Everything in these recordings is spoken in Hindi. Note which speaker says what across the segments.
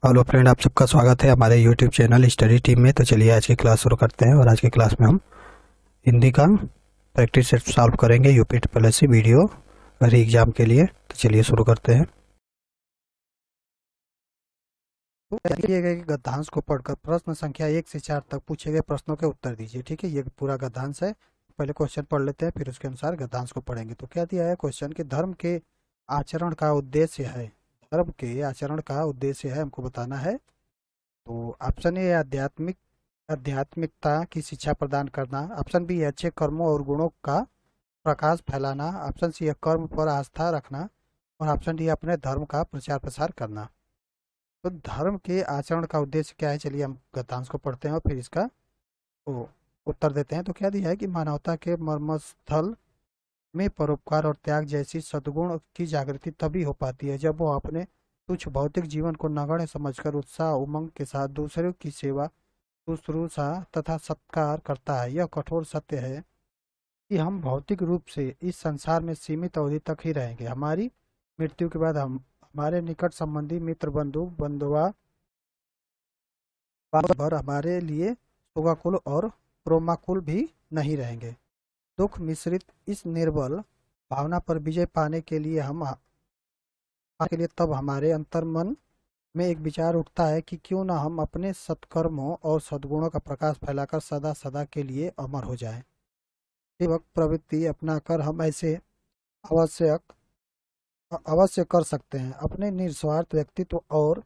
Speaker 1: हेलो फ्रेंड, आप सबका स्वागत है हमारे यूट्यूब चैनल स्टडी टीम में। तो चलिए आज की क्लास शुरू करते हैं। और आज की क्लास में हम हिंदी का प्रैक्टिस सेट सॉल्व करेंगे UP triple S C video re exam के लिए। तो चलिए शुरू करते हैं। तो दिए गए गद्यांश को पढ़कर प्रश्न संख्या 1 से 4 तक पूछे गए प्रश्नों के उत्तर दीजिए। ठीक है, ये पूरा गद्यांश है। पहले क्वेश्चन पढ़ लेते हैं, फिर उसके अनुसार गद्यांश को पढ़ेंगे। तो क्या दिया है क्वेश्चन के धर्म के आचरण का उद्देश्य है। धर्म के आचरण का उद्देश्य है हमको बताना है। तो ऑप्शन ए आध्यात्मिकता की शिक्षा प्रदान करना। ऑप्शन बी है अच्छे कर्मों और गुणों का प्रकाश फैलाना। ऑप्शन सी है कर्म पर आस्था रखना। और ऑप्शन डी अपने धर्म का प्रचार प्रसार करना। तो धर्म के आचरण का उद्देश्य क्या है, चलिए हम गद्यांश को पढ़ते हैं और फिर इसका वो उत्तर देते हैं। तो क्या दिया है कि मानवता के मर्मस्थल में परोपकार और त्याग जैसी सद्गुण की जागृति तभी हो पाती है जब वो अपने तुच्छ भौतिक जीवन को नगण्य समझकर उत्साह उमंग के साथ दूसरों की सेवा शुश्रूषा तथा सत्कार करता है। यह कठोर सत्य है कि हम भौतिक रूप से इस संसार में सीमित अवधि तक ही रहेंगे। हमारी मृत्यु के बाद हम हमारे निकट संबंधी मित्र बंधु बंधुआ भर हमारे लिए शोकाकुल और प्रोमाकुल भी नहीं रहेंगे। दुख मिश्रित इस निर्बल भावना पर विजय पाने के लिए तब हमारे अंतर्मन में एक विचार उठता है कि क्यों ना हम अपने सत्कर्मों और सद्गुणों का प्रकाश फैलाकर सदा सदा के लिए अमर हो जाएं। सेवक प्रवृत्ति अपनाकर हम ऐसे आवश्यक अवश्य कर सकते हैं। अपने निस्वार्थ व्यक्तित्व और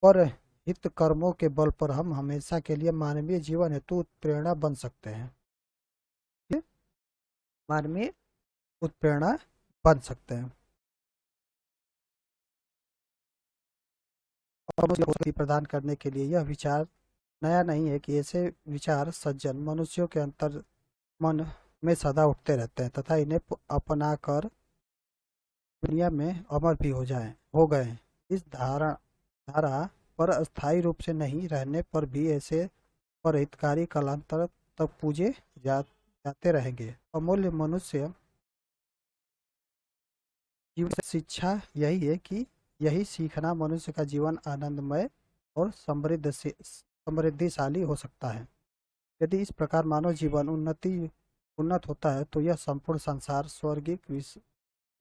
Speaker 1: परहित कर्मों के बल पर हम हमेशा के लिए मानवीय जीवन हेतु उत्प्रेरणा बन सकते हैं। ये मानवीय उत्प्रेरणा बन सकते हैं। और मुझे प्रदान करने के लिए यह विचार नया नहीं है कि ऐसे विचार सज्जन मनुष्यों के अंतर मन में सदा उठते रहते हैं तथा इन्हें अपनाकर दुनिया में अमर भी हो गए। इस धारा पर अस्थायी रूप से नहीं रहने पर भी ऐसे परहितकारी कालांतर तक जाते रहेंगे। अमूल्य मनुष्य जीवन की शिक्षा यही है कि यही सीखना मनुष्य का जीवन आनंदमय और समृद्धिशाली हो सकता है। यदि इस प्रकार मानव जीवन उन्नत होता है तो यह संपूर्ण संसार स्वर्गिक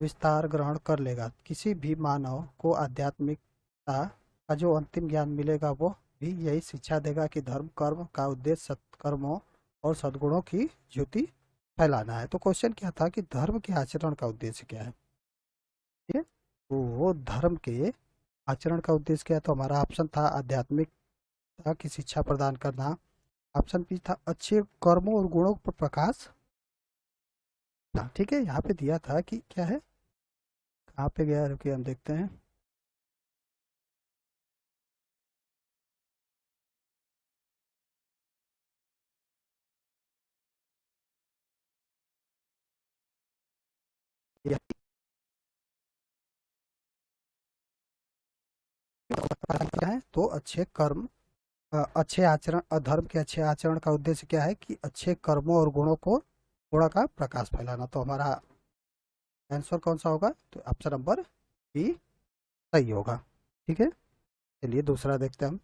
Speaker 1: विस्तार ग्रहण कर लेगा। किसी भी मानव को आध्यात्मिकता का जो अंतिम ज्ञान मिलेगा वो भी यही शिक्षा देगा कि धर्म कर्म का उद्देश्य सत्कर्मों और सद्गुणों की ज्योति फैलाना है। तो क्वेश्चन क्या था कि धर्म के आचरण का उद्देश्य क्या है। ठीक है, तो वो धर्म के आचरण का उद्देश्य क्या है। तो हमारा ऑप्शन था आध्यात्मिकता की शिक्षा प्रदान करना। ऑप्शन बी था अच्छे कर्मों और गुणों पर प्रकाश। ठीक है, यहाँ पे दिया था कि क्या है, कहाँ पे गया, रुकिए हम देखते हैं। क्या है तो अच्छे कर्म अच्छे आचरण धर्म के अच्छे आचरण का उद्देश्य क्या है कि अच्छे कर्मों और गुणों का प्रकाश फैलाना। तो हमारा आंसर कौन सा होगा, तो ऑप्शन नंबर बी सही होगा। ठीक है, चलिए दूसरा देखते हैं हम।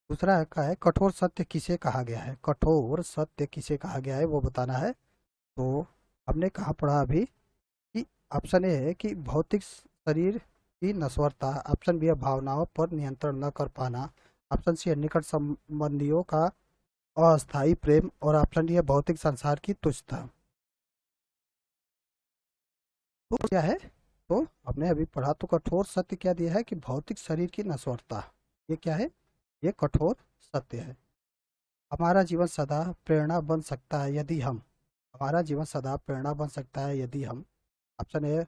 Speaker 1: दूसरा का है कठोर सत्य किसे कहा गया है। कठोर सत्य किसे कहा गया है वो बताना है। तो हमने कहा पढ़ा अभी कि ऑप्शन ए है कि भौतिक शरीर की नश्वरता। ऑप्शन बी है भावनाओं पर नियंत्रण न कर पाना। ऑप्शन सी है निकट संबंधियों का अस्थायी प्रेम। और ऑप्शन डी है भौतिक संसार की तुच्छता। तो क्या है, तो हमने अभी पढ़ा तो कठोर सत्य क्या दिया है कि भौतिक शरीर की नश्वरता। ये क्या है, ये कठोर सत्य है। हमारा जीवन सदा प्रेरणा बन सकता है यदि हम हमारा जीवन सदा प्रेरणा बन सकता है यदि हम ऑप्शन ए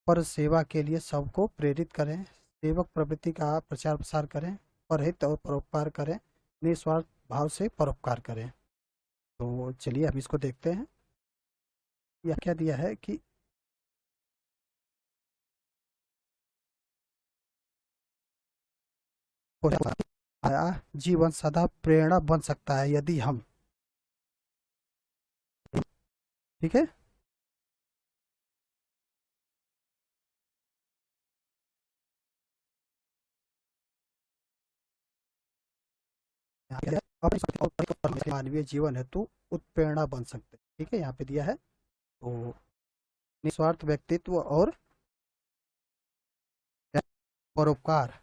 Speaker 1: पर सेवा के लिए सबको प्रेरित करें, सेवक प्रवृत्ति का प्रचार प्रसार करें, परहित और परोपकार करें, निस्वार्थ भाव से परोपकार करें। तो चलिए हम इसको देखते हैं। यह क्या दिया है कि आया जीवन सदा प्रेरणा बन सकता है यदि हम। ठीक है, मानवीय जीवन हेतु उत्प्रेरणा बन सकते हैं। ठीक है, यहाँ पे दिया है। तो निस्वार्थ व्यक्तित्व और परोपकार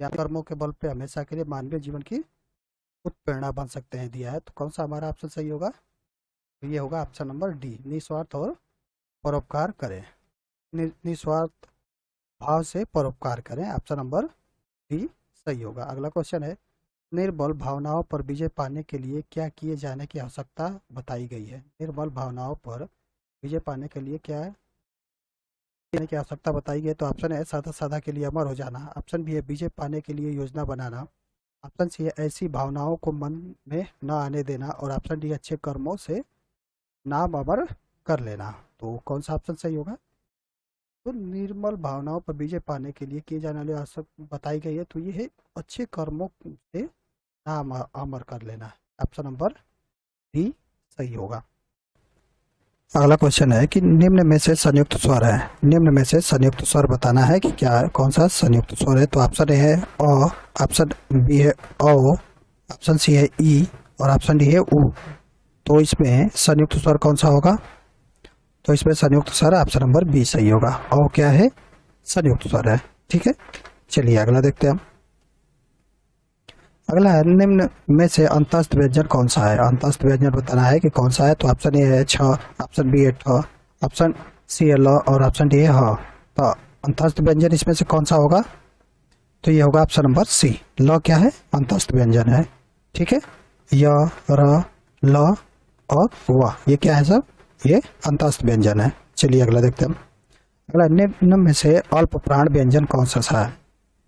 Speaker 1: या कर्मों के बल पे हमेशा के लिए मानवीय जीवन की उत्प्रेरणा बन सकते हैं, दिया है। तो कौन सा हमारा ऑप्शन सही होगा? तो ये होगा ऑप्शन नंबर डी, निस्वार्थ और परोपकार करें। निस्वार्थ भाव से परोपकार करें, ऑप्शन नंबर डी सही होगा। अगला क्वेश्चन है, निर्बल भावनाओं पर विजय पाने के लिए क्या किए जाने की आवश्यकता बताई गई है? निर्बल भावनाओं पर विजय पाने के लिए क्या करने की आवश्यकता बताई गई है? तो ऑप्शन है सादा सादा के लिए अमर हो जाना, ऑप्शन बी है विजय पाने के लिए योजना बनाना, ऑप्शन सी है ऐसी भावनाओं को मन में न आने देना, और ऑप्शन डी अच्छे कर्मों से नाम अमर कर लेना। तो कौन सा ऑप्शन सही होगा? तो निर्मल भावनाओं पर विजय पाने के लिए किए जाने वाली आवश्यकता बताई गई है, तो ये है अच्छे कर्मों से नाम अमर कर लेना, ऑप्शन नंबर डी सही होगा। अगला क्वेश्चन है कि निम्न में से संयुक्त स्वर है, निम्न में से संयुक्त स्वर बताना है कि क्या है, कौन सा संयुक्त स्वर है? तो ऑप्शन ए है अ, ऑप्शन बी है औ, ऑप्शन सी है ई और ऑप्शन डी है उ। तो इसमें संयुक्त स्वर कौन सा होगा? तो इसमें संयुक्त स्वर ऑप्शन नंबर बी सही होगा। औ क्या है? संयुक्त स्वर है। ठीक है, चलिए अगला देखते हैं हम। अगला है, निम्न में से अंतस्थ व्यंजन कौन सा है? अंतस्थ व्यंजन बताना है कि कौन सा है। तो ऑप्शन ए है छ, ऑप्शन बी है ठ, ऑप्शन सी है ल और ऑप्शन डी है ह। तो अंतस्थ व्यंजन इसमें से कौन सा होगा? तो ये होगा ऑप्शन नंबर सी, ल क्या है? अंतस्थ व्यंजन है। ठीक है, य, र, ल और व, ये क्या है सब? ये अंतस्थ व्यंजन है। चलिए अगला देखते हैं। अगला, निम्न में से अल्प प्राण व्यंजन कौन सा है?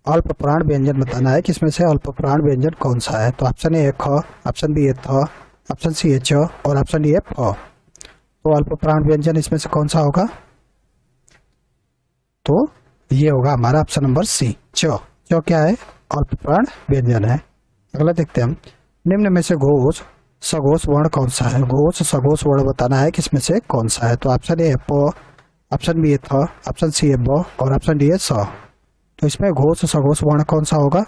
Speaker 1: अल्प प्राण व्यंजन बताना है कि इसमें से अल्प प्राण व्यंजन कौन सा है। तो ऑप्शन ए है ख, ऑप्शन बी है थ, ऑप्शन सी है च और ऑप्शन डी है फ। तो अल्प प्राण व्यंजन इसमें से कौन सा होगा? तो ये होगा हमारा ऑप्शन नंबर सी, च। च क्या है? अल्प प्राण व्यंजन है। अगला देखते हैं हम। निम्न में से घोष सघोष वर्ण कौन सा है? घोष सघोष वर्ण बताना है कि इसमें से कौन सा है। तो ऑप्शन ए है प, ऑप्शन बी है थ, ऑप्शन सी है ब और ऑप्शन डी है स। तो इसमें घोष सघोष वर्ण कौन सा होगा?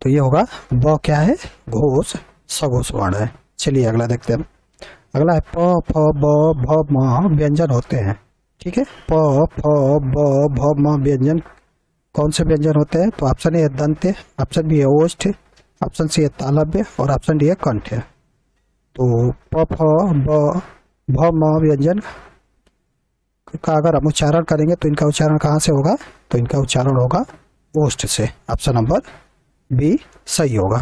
Speaker 1: तो ये होगा ब क्या है? घोष सघोष वर्ण है। चलिए अगला देखते हैं। अगला है प, फ, ब, भ, म व्यंजन होते हैं। ठीक है, प, फ, ब, भ, म व्यंजन कौन से व्यंजन होते हैं? तो ऑप्शन ए है दंत्य, ऑप्शन बी है ओष्ठ, ऑप्शन सी है तालव्य और ऑप्शन डी है कंठ। तो प, फ, ब, भ, म व्यंजन का अगर हम उच्चारण करेंगे तो इनका उच्चारण कहाँ से होगा? तो इनका उच्चारण होगा ओष्ठ से, ऑप्शन नंबर बी सही होगा।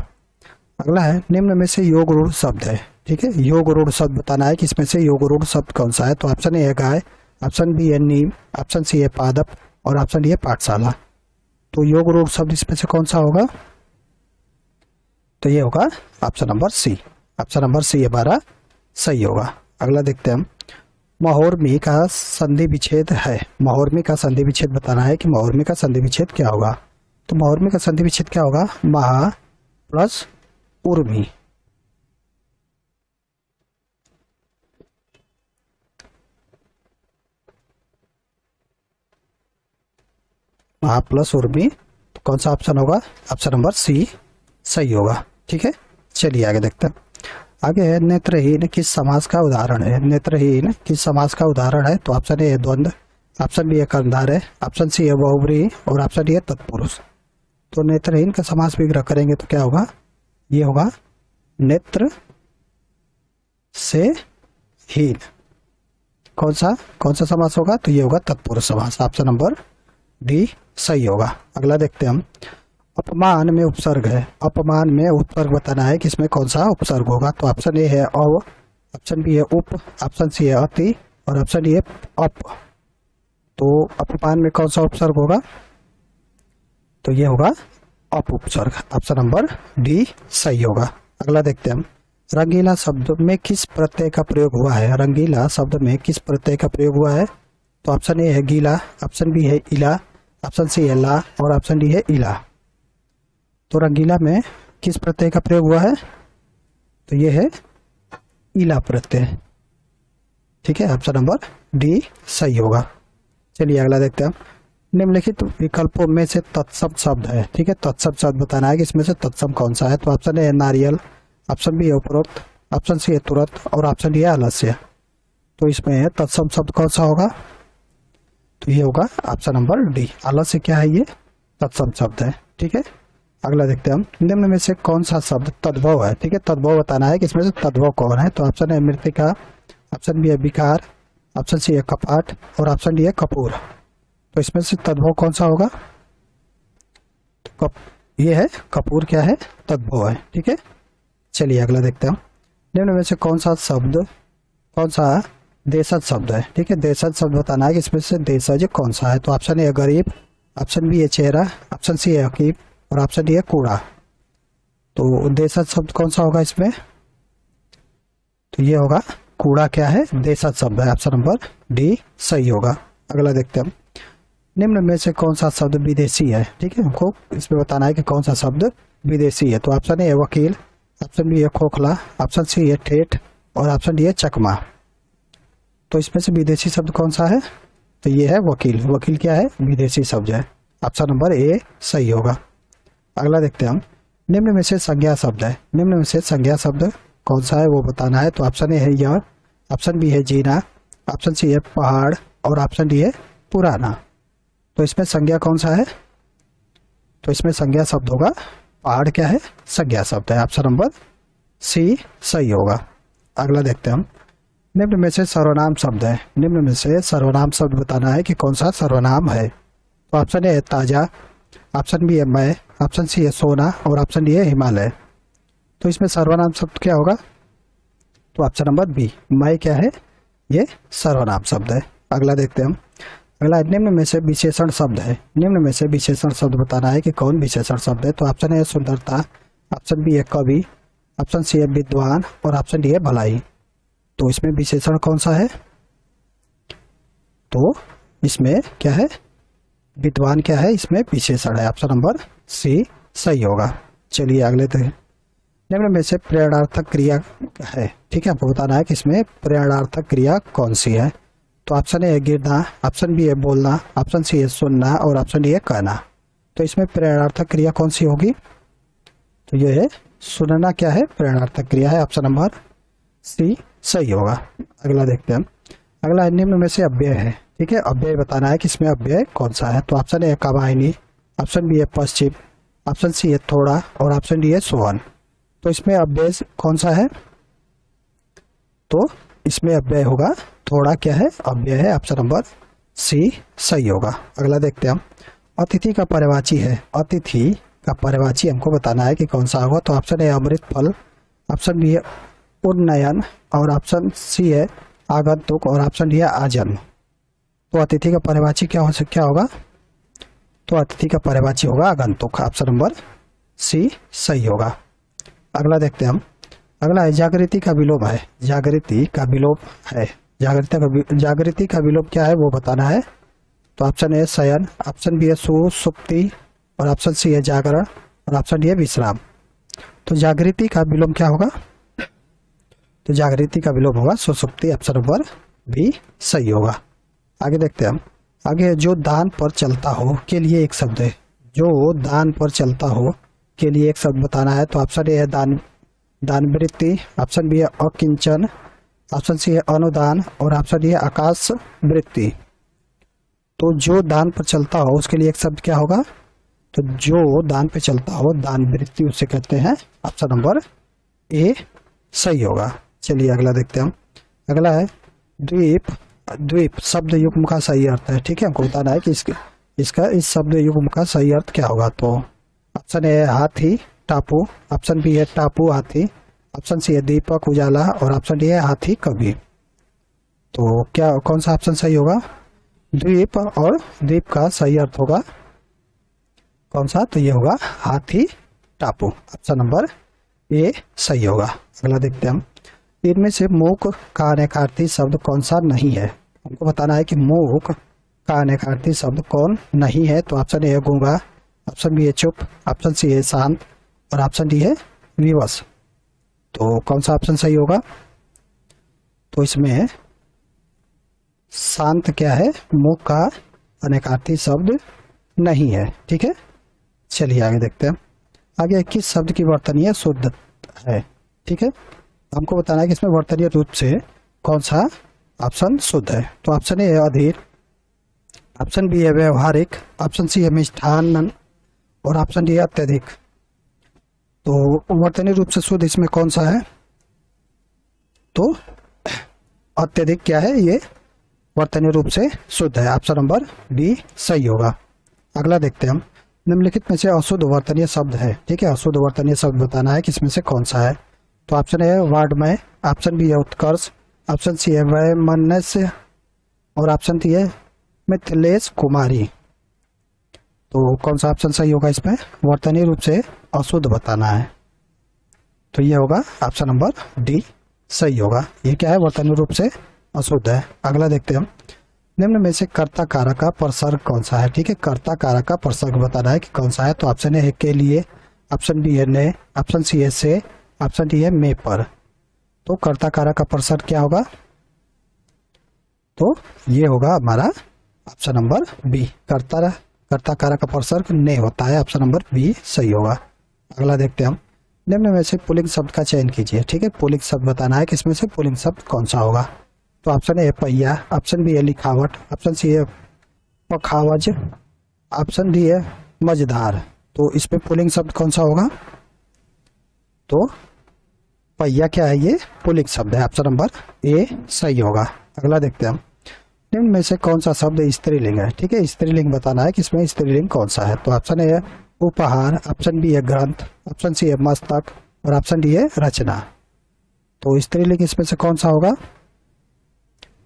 Speaker 1: अगला है, निम्न में से योग रूढ़ शब्द है। ठीक है, योग रूढ़ शब्द बताना है कि इसमें से योग रूढ़ शब्द कौन सा है। तो ऑप्शन ए है गाय, ऑप्शन बी है नीम, ऑप्शन सी है पादप और ऑप्शन डी है पाठशाला। तो योग रूढ़ शब्द इसमें से कौन सा होगा? तो ये होगा option number C, option number C हमारा सही होगा। अगला देखते हैं हम। महोर्मी का संधि विच्छेद है, महोर्मी का संधि विच्छेद बताना है कि महोर्मी का संधि विच्छेद क्या होगा। तो महोर्मी का संधि विच्छेद क्या होगा? महा प्लस उर्मी। महा प्लस उर्मी, तो कौन सा ऑप्शन होगा? ऑप्शन नंबर सी सही होगा। ठीक है, चलिए आगे देखते हैं। आगे है, नेत्रहीन किस समास का उदाहरण है? नेत्रहीन किस समास का उदाहरण है? तो ऑप्शन ए है द्वंद्व, ऑप्शन बी है कर्मधारय, ऑप्शन सी है बहुव्रीहि और ऑप्शन डी है तत्पुरुष। तो नेत्रहीन का समास विग्रह करेंगे तो क्या होगा? ये होगा नेत्र से हीन। कौन सा समास होगा? तो ये होगा तत्पुरुष समास, ऑप्शन नंबर डी सही होगा। अगला देखते हैं हम। अपमान में उपसर्ग है, अपमान में उपसर्ग बताना है कि इसमें कौन सा उपसर्ग होगा। तो ऑप्शन ए है अव, ऑप्शन बी है उप, ऑप्शन सी है अति और ऑप्शन डी है अप। तो अपमान में कौन सा उपसर्ग होगा? तो ये होगा अप उपसर्ग, ऑप्शन नंबर डी सही होगा। अगला देखते हैं हम। रंगीला शब्द में किस प्रत्यय का प्रयोग हुआ है? रंगीला शब्द में किस प्रत्यय का प्रयोग हुआ है? तो ऑप्शन ए है गीला, ऑप्शन बी है इला, ऑप्शन सी है ला और ऑप्शन डी है इला। तो रंगीला में किस प्रत्यय का प्रयोग हुआ है? तो ये है इला प्रत्यय। ठीक है, ऑप्शन नंबर डी सही होगा। चलिए अगला देखते हैं। निम्नलिखित विकल्पों में से तत्सम शब्द है, ठीक है। तत्सम शब्द बताना है कि इसमें से तत्सम कौन सा है। तो ऑप्शन ए है नारियल, ऑप्शन बी है उपरोक्त, ऑप्शन सी है तुरंत और ऑप्शन डी है आलस्य। तो इसमें तत्सम शब्द कौन सा होगा? तो ये होगा ऑप्शन नंबर डी, आलस्य क्या है, ये तत्सम शब्द है, ठीक है। अगला देखते हैं हम, निम्न में से कौन सा शब्द तद्भव है, ठीक है। तद्भव बताना है कि इसमें से तद्भव कौन है। तो ऑप्शन है मृतिका, ऑप्शन बी है विकार, ऑप्शन सी है कपाट और ऑप्शन डी है कपूर। तो इसमें से तद्भव कौन सा होगा? तो ये है कपूर, क्या है, तद्भव है, ठीक है। चलिए अगला देखते हैं हम, निम्न में से कौन सा देशज शब्द है, ठीक है। देशज शब्द बताना है कि इसमें से देशज कौन सा है। तो ऑप्शन ए है गरीब, ऑप्शन बी है चेहरा, ऑप्शन सी है हकीम और ऑप्शन डी है कूड़ा। तो देशज शब्द कौन सा होगा इसमें? तो ये होगा कूड़ा, क्या है, देशज शब्द है, ऑप्शन नंबर डी सही होगा। अगला देखते हैं हम, निम्न में से कौन सा शब्द विदेशी है, ठीक है। हमको इसमें बताना है कि कौन सा शब्द विदेशी है। तो ऑप्शन ए है वकील, ऑप्शन बी है खोखला, ऑप्शन सी है ठेठ और ऑप्शन डी है चकमा। तो इसमें से विदेशी शब्द कौन सा है? तो ये है वकील, वकील क्या है, विदेशी शब्द है, ऑप्शन नंबर ए सही होगा। अगला देखते हैं हम, निम्न में से संज्ञा शब्द है, निम्न में से संज्ञा शब्द कौन सा है वो बताना है। तो ऑप्शन ए है यह, ऑप्शन बी है जीना, ऑप्शन सी है पहाड़ और ऑप्शन डी है पुराना। तो इसमें संज्ञा कौन सा है? तो इसमें संज्ञा शब्द होगा पहाड़, क्या है, संज्ञा शब्द है, ऑप्शन नंबर सी सही होगा। अगला देखते हैं हम, निम्न में से सर्वनाम शब्द है, निम्न में से सर्वनाम शब्द बताना है कि कौन सा सर्वनाम है। तो ऑप्शन ए है ताजा, ऑप्शन बी है मैं, ऑप्शन सी है सोना और ऑप्शन डी है हिमालय। तो इसमें सर्वनाम शब्द क्या होगा? तो ऑप्शन नंबर बी मैं, क्या है, ये सर्वनाम शब्द है। अगला देखते हैं हम, अगला निम्न में से विशेषण शब्द है, निम्न में से विशेषण शब्द बताना है कि कौन विशेषण शब्द है। तो ऑप्शन ए है सुंदरता, ऑप्शन बी है कवि, ऑप्शन सी है विद्वान और ऑप्शन डी है भलाई। तो इसमें विशेषण कौन सा है? तो इसमें क्या है, विद्वान, क्या है, इसमें विशेषण है, ऑप्शन नंबर सी सही होगा। चलिए अगले थे, निम्न में से प्रेरणार्थक क्रिया है, ठीक है। आपको बताना है कि इसमें प्रेरणार्थक क्रिया कौन सी है। तो ऑप्शन ए है गिरना, ऑप्शन बी है बोलना, ऑप्शन सी है सुनना और ऑप्शन डी है कहना। तो इसमें प्रेरणार्थक क्रिया कौन सी होगी? तो ये है सुनना, क्या है, प्रेरणार्थक क्रिया है, ऑप्शन नंबर सी सही होगा। अगला देखते हैं हम, अगला निम्न में से अव्यय है, ठीक है। अव्यय बताना है कि इसमें अव्यय कौन सा है। तो ऑप्शन ए है कवाहिनी, ऑप्शन बी है पश्चिम, ऑप्शन सी है थोड़ा और ऑप्शन डी है सोहन। तो इसमें अव्यय कौन सा है? तो इसमें अव्यय होगा थोड़ा, क्या है, अव्यय है, ऑप्शन नंबर सी सही होगा। अगला देखते हैं हम, अतिथि का पर्यायवाची है, अतिथि का पर्यायवाची हमको बताना है कि कौन सा होगा। तो ऑप्शन ए अमृत फल, ऑप्शन बी है उन्नयन और ऑप्शन सी है आगंतुक और ऑप्शन डी है आजन्म। तो अतिथि का पर्यायवाची क्या होगा? तो अतिथि का पर्यायवाची होगा आगंतुक, ऑप्शन नंबर सी सही होगा। अगला देखते हैं हम, अगला है जागृति का विलोप है, जागृति का विलोप है, जागृति का विलोप क्या है वो बताना है। तो ऑप्शन ए शयन, ऑप्शन बी है सुषुप्ति और ऑप्शन सी है जागरण और ऑप्शन डी है विश्राम। तो जागृति का विलोप क्या होगा? तो जागृति का विलोप होगा सुषुप्ति, ऑप्शन नंबर बी सही होगा। आगे देखते हैं हम, आगे जो दान पर चलता हो के लिए एक शब्द है, जो दान पर चलता हो के लिए एक शब्द बताना है। तो ऑप्शन ए है दानवृत्ति, ऑप्शन बी है अकिंचन, ऑप्शन सी है अनुदान और ऑप्शन डी है आकाश वृत्ति। तो जो दान पर चलता हो उसके लिए एक शब्द क्या होगा? तो जो दान पे चलता हो दान वृत्ति उसे कहते हैं, ऑप्शन नंबर ए सही होगा। चलिए अगला देखते हैं हम, अगला है द्वीप, द्वीप शब्द युग्म का सही अर्थ है, ठीक है। हमको बताना है कि इसका इस शब्द युग्म का सही अर्थ क्या होगा। तो ऑप्शन ए है हाथी टापू, ऑप्शन बी है टापू हाथी, ऑप्शन सी है दीपक उजाला और ऑप्शन डी है हाथी कवि। तो क्या कौन सा ऑप्शन सही होगा? द्वीप, और द्वीप का सही अर्थ होगा कौन सा? तो ये होगा हाथी टापू, ऑप्शन नंबर ए सही होगा। अगला देखते हैं हम, इनमें से मूक का अनेकार्थी शब्द कौन सा नहीं है। हमको बताना है कि मूक का अनेकार्थी शब्द कौन नहीं है। तो ऑप्शन ए है गूंगा, ऑप्शन बी है चुप, ऑप्शन सी है शांत और ऑप्शन डी है विवश। तो कौन सा ऑप्शन सही होगा? तो इसमें शांत क्या है, मूक का अनेकार्थी शब्द नहीं है। ठीक है, चलिए आगे देखते हैं। आगे किस शब्द की वर्तनीय शुद्ध है। ठीक है, हमको बताना है कि इसमें वर्तनीय रूप से कौन सा ऑप्शन शुद्ध है। तो ऑप्शन ए है अधीर, ऑप्शन बी है व्यवहारिक, ऑप्शन सी है मिष्ठान और ऑप्शन डी है अत्यधिक। तो वर्तनीय रूप से शुद्ध इसमें कौन सा है, तो अत्यधिक क्या है, ये वर्तनीय रूप से शुद्ध है। ऑप्शन नंबर बी सही होगा। अगला देखते हैं हम। निम्नलिखित में से अशुद्ध वर्तनीय शब्द है। ठीक है, अशुद्ध वर्तनीय शब्द बताना है कि इसमें से कौन सा है। तो ऑप्शन ए है वाड्मय, ऑप्शन बी है उत्कर्ष, ऑप्शन सी है वैमनस्य और ऑप्शन डी है मिथिलेश कुमारी। तो कौन सा ऑप्शन सही होगा, इसमें वर्तनीय रूप से अशुद्ध बताना है। तो ये होगा ऑप्शन नंबर डी सही होगा। ये क्या है, वर्तनीय रूप से अशुद्ध है। अगला देखते हैं हम। निम्न में से कर्ता कारक का परसर्ग कौन सा है। ठीक है, कर्ता कारक का परसर्ग बताना है कि कौन सा है। तो ऑप्शन ए है के लिए, ऑप्शन बी है ने, ऑप्शन सी है से, ऑप्शन डी है में पर। तो कर्ता कारक का परसर्ग क्या होगा, तो ये होगा हमारा ऑप्शन नंबर बी, कर्ता कारक का परसर्ग ने होता है। ऑप्शन नंबर बी सही होगा। अगला देखते हैं हम। निम्न में से पुल्लिंग शब्द का चयन कीजिए। ठीक है, पुल्लिंग शब्द बताना है कि इसमें से पुल्लिंग शब्द कौन सा होगा। तो ऑप्शन ए है पहिया, ऑप्शन बी है लिखावट, ऑप्शन सी है पखावज, ऑप्शन डी है मझधार। तो इसमें पुल्लिंग शब्द कौन सा होगा, तो पहिया क्या है, ये पुल्लिंग शब्द है। ऑप्शन नंबर ए सही होगा। अगला देखते हैं हम। निम्न में से कौन सा शब्द स्त्रीलिंग है। ठीक है, स्त्रीलिंग बताना है कि इसमें स्त्रीलिंग कौन सा है। तो ऑप्शन ए है उपहार, ऑप्शन बी है ग्रंथ, ऑप्शन सी है मस्तक और ऑप्शन डी है रचना। तो स्त्रीलिंग इसमें से कौन सा होगा,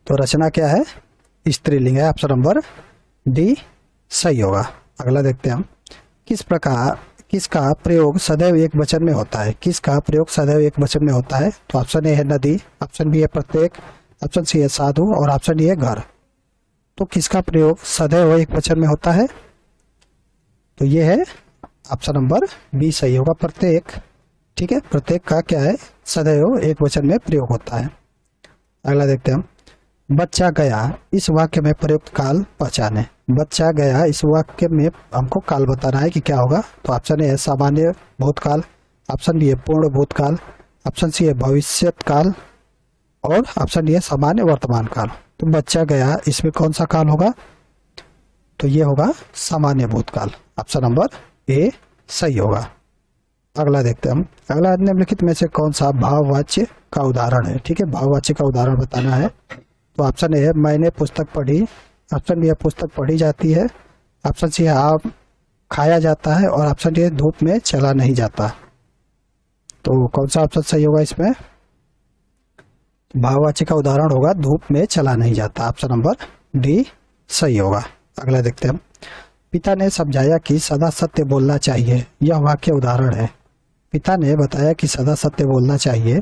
Speaker 1: तो रचना क्या है, स्त्रीलिंग है। ऑप्शन नंबर डी सही होगा। अगला देखते हैं हम। किसका प्रयोग सदैव एक वचन में होता है। किसका प्रयोग सदैव एक वचन में होता है। तो ऑप्शन ए है नदी, ऑप्शन बी है प्रत्येक, ऑप्शन सी है साधु और ऑप्शन डी है घर। तो किसका प्रयोग सदैव एक वचन में होता है, तो ये है ऑप्शन नंबर बी सही होगा, प्रत्येक। ठीक है, प्रत्येक का क्या है, सदैव एक वचन में प्रयोग होता है। अगला देखते हैं हम। बच्चा गया इस वाक्य में प्रयुक्त काल पहचाने। बच्चा गया इस वाक्य में हमको काल बताना है कि क्या होगा। तो ऑप्शन ए है सामान्य भूतकाल, ऑप्शन बी है पूर्ण भूतकाल, ऑप्शन सी है भविष्यत काल और ऑप्शन डी है सामान्य वर्तमान काल। तो बच्चा गया इसमें कौन सा काल होगा, तो ये होगा सामान्य भूतकाल। ऑप्शन नंबर ए सही होगा। अगला देखते हैं हम। अगला निम्नलिखित में से कौन सा भाववाच्य का उदाहरण है। ठीक है, भाववाच्य का उदाहरण बताना है। तो ऑप्शन ए है मैंने पुस्तक पढ़ी, ऑप्शन बी है पुस्तक पढ़ी जाती है, ऑप्शन सी है आम खाया जाता है और ऑप्शन डी है धूप में चला नहीं जाता। तो कौन सा ऑप्शन सही होगा, इसमें भाववाच्य का उदाहरण होगा धूप में चला नहीं जाता। ऑप्शन नंबर डी सही होगा। अगला देखते हैं हम। पिता ने समझाया कि सदा सत्य बोलना चाहिए, यह वाक्य उदाहरण है। पिता ने बताया कि सदा सत्य बोलना चाहिए,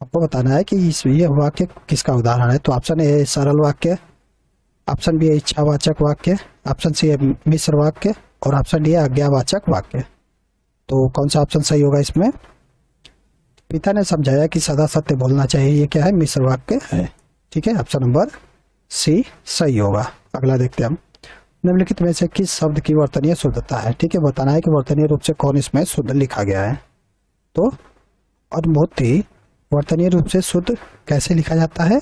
Speaker 1: आपको बताना है कि ये वाक्य किसका उदाहरण है। तो ऑप्शन ए सरल वाक्य, ऑप्शन बी है इच्छावाचक वाक्य, ऑप्शन सी है मिश्र वाक्य और ऑप्शन डी है आज्ञावाचक वाक्य। तो कौन सा ऑप्शन सही होगा, इसमें पिता ने समझाया कि सदा सत्य बोलना चाहिए, ये क्या है, मिश्र वाक्य है। ठीक है, ऑप्शन नंबर सी सही होगा। अगला देखते हैं हम। निम्नलिखित में से किस शब्द की वर्तनीय शुद्धता है। ठीक है, बताना है कि वर्तनीय रूप से कौन इसमें शुद्ध लिखा गया है। तो अनुभूति वर्तनीय रूप से शुद्ध कैसे लिखा जाता है,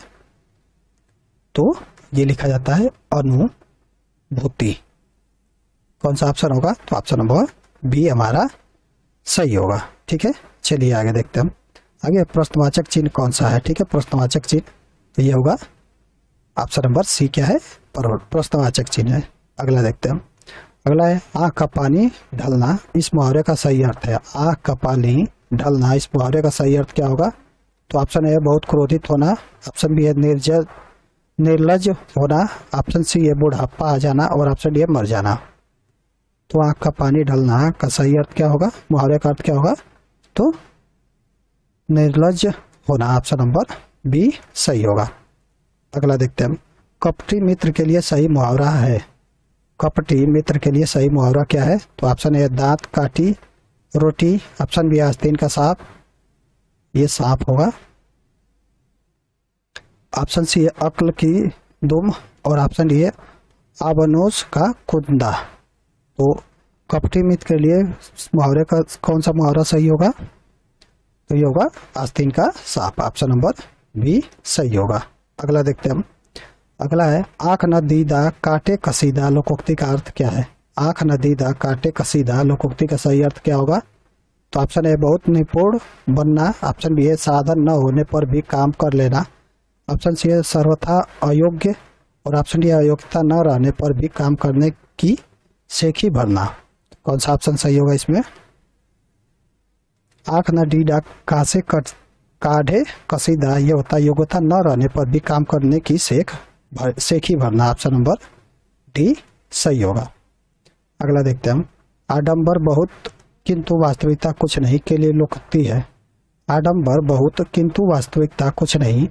Speaker 1: तो ये लिखा जाता है अनुभूति। कौन सा ऑप्शन होगा, तो ऑप्शन नंबर बी हमारा सही होगा। ठीक है, चलिए आगे देखते हैं हम। आगे प्रश्नवाचक चिन्ह कौन सा है। ठीक है, प्रश्नवाचक चिन्ह तो ये होगा ऑप्शन नंबर सी क्या है, प्रश्नवाचक चिन्ह है। अगला देखते हैं हम। अगला है आँख का पानी ढलना, इस मुहावरे का सही अर्थ है। आँख का पानी ढलना, इस मुहावरे का सही अर्थ क्या होगा। तो ऑप्शन ए है बहुत क्रोधित होना, ऑप्शन बी है निर्लज होना, ऑप्शन सी है बुढ़ापा आ जाना और ऑप्शन डी है मर जाना। तो आँख का पानी ढलना का सही अर्थ क्या होगा, मुहावरे का अर्थ क्या होगा, तो निर्लज होना। ऑप्शन नंबर बी सही होगा। अगला देखते हैं हम। कपटी मित्र के लिए सही मुहावरा है। कपटी मित्र के लिए सही मुहावरा क्या है। तो ऑप्शन ए दांत काटी रोटी, ऑप्शन बी आस्तीन का सांप, ये सांप होगा, ऑप्शन सी है अक्ल की दुम और ऑप्शन डी है आबनोस का कुंदा। तो कपटी मित्र के लिए मुहावरे का कौन सा मुहावरा सही होगा? तो ये होगा आस्तीन का सांप। ऑप्शन नंबर बी सही होगा। अगला देखते हैं हम। अगला है आंख न दीदा काटे कसीदा लोकोक्ति का अर्थ क्या है? आंख न दीदा काटे कसीदा लोकोक्ति का सही अर्थ क्या होगा? तो ऑप्शन ए बहुत निपुण बनना, ऑप्शन बी है साधन न होने पर भी काम कर लेना, ऑप्शन सी है सर्वथा अयोग्य, और ऑप्शन डी अयोग्यता न रहने पर भी काम करने की सेखी भरना। कौन सा ऑप्शन सही होगा इसमें? आंख न डीडा कासे काढ़े कसीदा, ये होता है योग्यता न रहने पर भी काम करने की सेखी भरना। ऑप्शन नंबर डी सही होगा। अगला देखते हैं हम। आडंबर बहुत किंतु वास्तविकता कुछ नहीं के लिए लोकोक्ति है। आडंबर बहुत किंतु वास्तविकता कुछ नहीं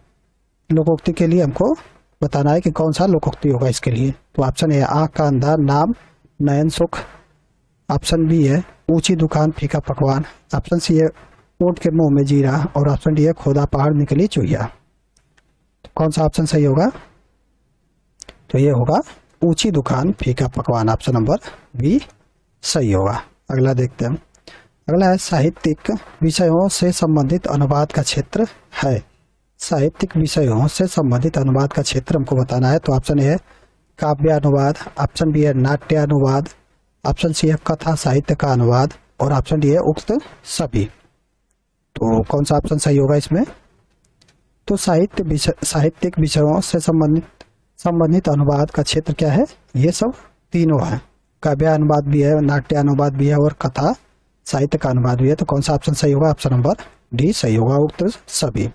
Speaker 1: लोकोक्ति के लिए हमको बताना है कि कौन सा लोकोक्ति होगा इसके लिए। तो ऑप्शन ए आँख का अंधा नाम नयन सुख, ऑप्शन बी है ऊंची दुकान फीका पकवान, ऑप्शन सी है ऊंट के मुंह में जीरा, और ऑप्शन डी है खोदा पहाड़ निकली चुहिया। तो कौन सा ऑप्शन सही होगा? तो ये होगा ऊंची दुकान फीका पकवान। ऑप्शन नंबर बी सही होगा। अगला देखते हैं। अगला है साहित्यिक विषयों से संबंधित अनुवाद का क्षेत्र है। साहित्यिक विषयों से संबंधित अनुवाद का क्षेत्र हमको बताना है। तो ऑप्शन ए है काव्यानुवाद, ऑप्शन बी है नाट्यानुवाद, ऑप्शन सी है कथा साहित्य का अनुवाद, और ऑप्शन डी है उक्त सभी। तो कौन सा ऑप्शन सही होगा इसमें? तो साहित्यिक विषयों से संबंधित अनुवाद का क्षेत्र क्या है? ये सब तीनों है। काव्यानुवाद भी है, नाट्यानुवाद भी है, और कथा साहित्य का अनुवाद भी है। तो कौन सा ऑप्शन सही होगा? ऑप्शन नंबर डी सही होगा, उक्त सभी।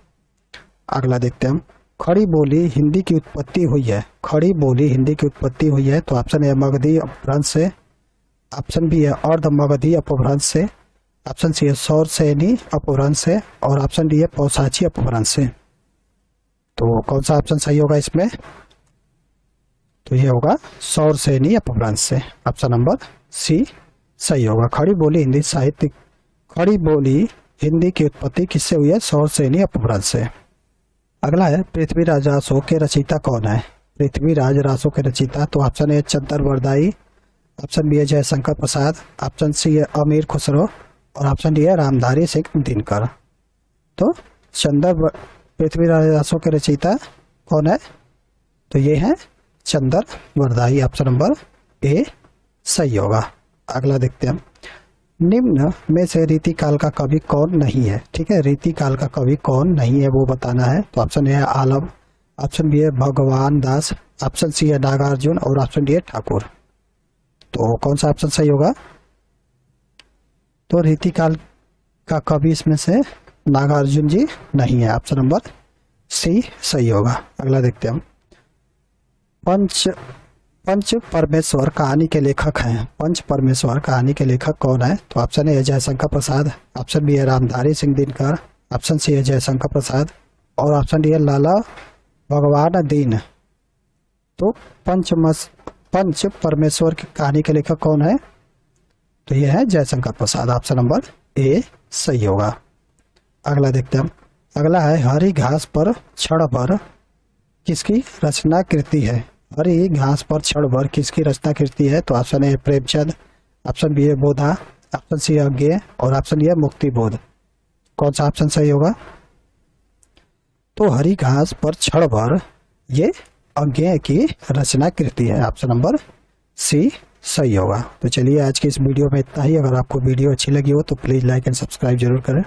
Speaker 1: अगला देखते हैं हम। खड़ी बोली हिंदी की उत्पत्ति हुई है। खड़ी बोली हिंदी की उत्पत्ति हुई है। तो ऑप्शन ए मगधी अपभ्रंश से, ऑप्शन बी है अर्ध मगधी अपभ्रंश से, ऑप्शन सी है सौर सैनी अपभ्रंश से, और ऑप्शन डी है पौसाची अपभ्रंश से। तो कौन सा ऑप्शन सही होगा इसमें? तो ये होगा सौर सैनी अपभ्रंश से। ऑप्शन नंबर सी सही होगा। खड़ी बोली हिंदी की उत्पत्ति किससे हुई है? सौर सैनी अपभ्रंश से। अगला है पृथ्वीराज रासो के रचयिता कौन है? पृथ्वीराज रासो के रचयिता। तो option A Chand Bardai, option B है जयशंकर प्रसाद, ऑप्शन सी है अमीर खुसरो, और ऑप्शन डी है रामधारी सिंह दिनकर। तो पृथ्वीराज रासो के रचयिता कौन है? तो ये है चंद्र बरदाई। ऑप्शन नंबर ए सही होगा। अगला देखते हैं हम। निम्न में से रीतिकाल का कवि कौन नहीं है? ठीक है, रीतिकाल का कवि कौन नहीं है वो बताना है। तो ऑप्शन ए है आलम, ऑप्शन बी है भगवान दास, ऑप्शन सी है नागार्जुन, और ऑप्शन डी है ठाकुर। तो कौन सा ऑप्शन सही होगा? तो रीतिकाल का कवि इसमें से नागार्जुन जी नहीं है। ऑप्शन नंबर सी सही होगा। अगला देखते हैं हम। पंच परमेश्वर कहानी के लेखक हैं। पंच परमेश्वर कहानी के लेखक कौन है? तो ऑप्शन ए है जयशंकर प्रसाद, ऑप्शन बी है रामधारी सिंह दिनकर, ऑप्शन सी है जयशंकर प्रसाद, और ऑप्शन डी है लाला भगवान दीन। तो पंच परमेश्वर की कहानी के लेखक कौन है? तो ये है जयशंकर प्रसाद। ऑप्शन नंबर ए सही होगा। अगला देखते हैं हम। अगला है हरी घास पर क्षण भर किसकी रचना कृति है? हरी घास पर क्षण भर किसकी रचना कृति है? तो option A Premchand, option B है बोधा, ऑप्शन सी है अज्ञेय, और ऑप्शन डी है मुक्ति बोध। कौन सा ऑप्शन सही होगा? तो हरी घास पर क्षण भर ये अज्ञेय की रचना कृति है। ऑप्शन नंबर सी सही होगा। तो चलिए आज की इस वीडियो में इतना ही। अगर आपको वीडियो अच्छी लगी हो तो प्लीज लाइक एंड सब्सक्राइब जरूर करें।